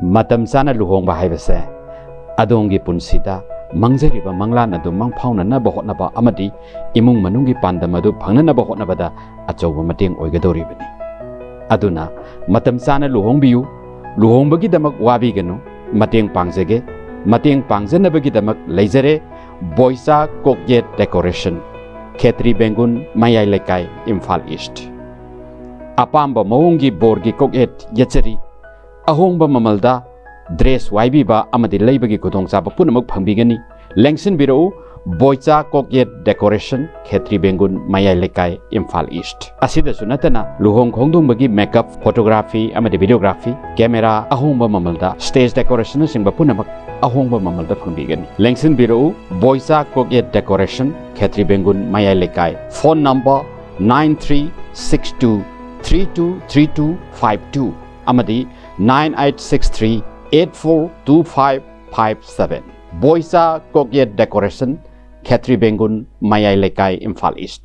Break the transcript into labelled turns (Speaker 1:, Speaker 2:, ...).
Speaker 1: matam sana luhongba haibase adongi punsida mangjariba manglan adu mangphauna na ba hotnaba amadi imung manungi pandam adu phangna ba hotnabada achoba mateng oigadoribani aduna matam sana luhongbiyu luhongbagi damak wabi ganu mateng pangjage mateng pangjanabagi damak leijare boisa kokjet decoration khetri bengun mayai lekai imphal east apamba mawungi borgi koket yachari ahongba mamalda dress waibiba amadi leibagi kudongchaba punamak phangbigani lengsin biro boisa kokjet decoration khetri bengun mayai lekai imphal east asida sunatana luhong khongdongbagi makeup photography amadi videography camera ahongba mamalda stage decoration singba punamak ahongba mamalda phangbigani lengsin biro boisa kokjet decoration khetri bengun mayai lekai phone number 9362323252 amadi 9863842557 boisa kokjet decoration khetri bengun mayai lekai imphal east